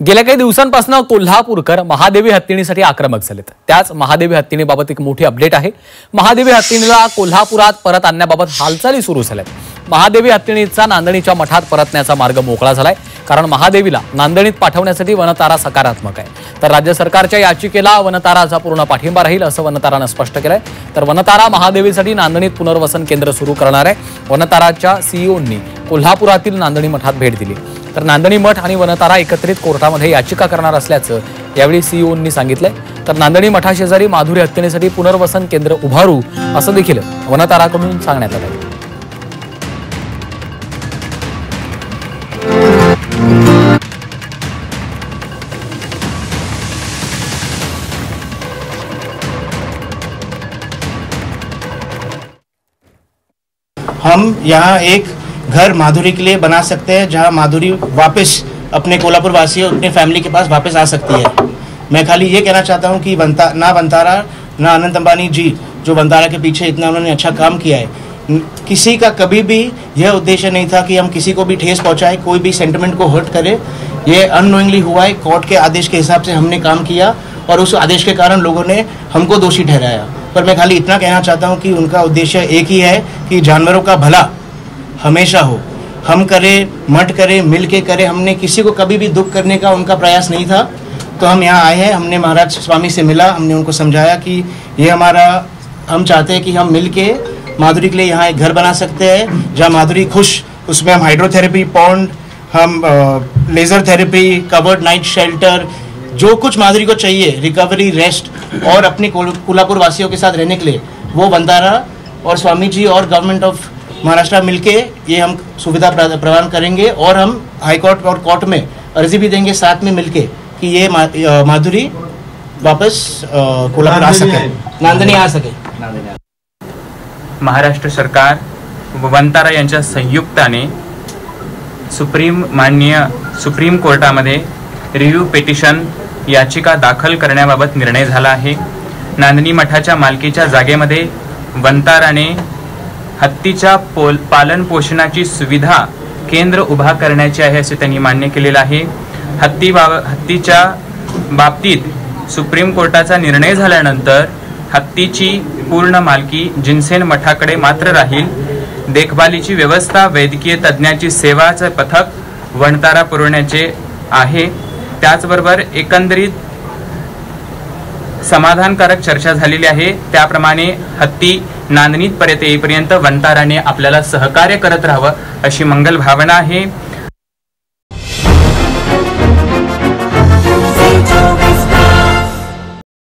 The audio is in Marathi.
गेल्या काही दिवसांपासून कोल्हापूरकर महादेवी हत्तीणीसाठी आक्रमक झालेत। त्याच महादेवी हत्तीणीबाबत एक मोठी अपडेट आहे। महादेवी हत्तीणीला कोल्हापुरात परत आणण्याबाबत हालचाली सुरू झाल्यात। महादेवी हत्तीणीचा नांदणीच्या मठात परतण्याचा मार्ग मोकळा झालाय, कारण महादेवीला नांदणीत पाठवण्यासाठी वनतारा सकारात्मक आहे। तर राज्य सरकारच्या याचिकेला वनताराचा पूर्ण पाठिंबा राहील असं वनतारानं स्पष्ट केलंय। तर वनतारा महादेवीसाठी नांदणीत पुनर्वसन केंद्र सुरू करणार आहे। वनताराच्या सीईओंनी कोल्हापुरातील नांदणी मठात भेट दिली। तर नांदणी मठ आणि वनतारा एकत्रित कोर्टामध्ये याचिका करणार असल्याचं यावेळी सीईओंनी सांगितलंय। तर नांदणी मठाशेजारी माधुरी हत्तीणीसाठी पुनर्वसन केंद्र उभारू असं देखील वनताराकडून सांगण्यात आलं। हम यहाँ एक घर माधुरी के लिए बना सकते हैं, जहाँ माधुरी वापस अपने कोल्हापुर वासियों अपने फैमिली के पास वापस आ सकती है। मैं खाली ये कहना चाहता हूँ कि ना वनतारा ना अनंत अंबानी जी जो वनतारा के पीछे इतना उन्होंने अच्छा काम किया है, किसी का कभी भी यह उद्देश्य नहीं था कि हम किसी को भी ठेस पहुँचाए, कोई भी सेंटिमेंट को हर्ट करे। ये अननोइंगली हुआ है। कोर्ट के आदेश के हिसाब से हमने काम किया और उस आदेश के कारण लोगों ने हमको दोषी ठहराया। पर मैं खाली इतना कहना चाहता हूँ कि उनका उद्देश्य एक ही है कि जानवरों का भला हमेशा हो। हम करें मठ करें मिल के करें, हमने किसी को कभी भी दुख करने का उनका प्रयास नहीं था। तो हम यहाँ आए हैं, हमने महाराज स्वामी से मिला, हमने उनको समझाया कि ये हमारा हम चाहते हैं कि हम मिल के माधुरी के लिए यहाँ एक घर बना सकते हैं जहाँ माधुरी खुश, उसमें हम हाइड्रोथेरेपी पॉन्ड, हम laser therapy, covered night shelter, जो कुछ माधुरी को चाहिए, रिकवरी, रेस्ट और अपने कोल्हापुर वासियों के साथ रहने के लिए, वो वनतारा और स्वामी जी और गवर्नमेंट ऑफ महाराष्ट्र मिलके ये हम सुविधा प्रदान करेंगे। और हम हाई कोर्ट और कोर्ट में अर्जी भी देंगे साथ में मिलके कि ये माधुरी वापस कोल्हापुर आ सके, नांदणी आ सके। महाराष्ट्र सरकार व वनतारा यांच्या संयुक्ताने माननीय सुप्रीम कोर्टामध्ये रिव्ह्यू पिटिशन याचिका दाखल करण्याबाबत निर्णय झाला आहे। नांदणी मठाच्या मालकीच्या जागेमध्ये वनताराने हत्तीच्या पालन पोषणाची सुविधा केंद्र उभा करण्याची आहे असे त्यांनी मान्य केलेलं आहे। हत्तीच्या बाबतीत सुप्रीम कोर्टाचा निर्णय झाल्यानंतर हत्तीची पूर्ण मालकी जिनसेन मठाकडे मात्र राहील। देखभालीची व्यवस्था, वैद्यकीय तज्ञाची सेवाचे पथक वनतारा पुरवण्याचे आहे। त्याचबरोबर एकंदरीत समाधानकारक चर्चा झालेली आहे। त्याप्रमाणे हत्ती नांदणीत परत येईपर्यंत वनताराने आपल्याला सहकार्य करत राहावं अशी मंगल भावना आहे।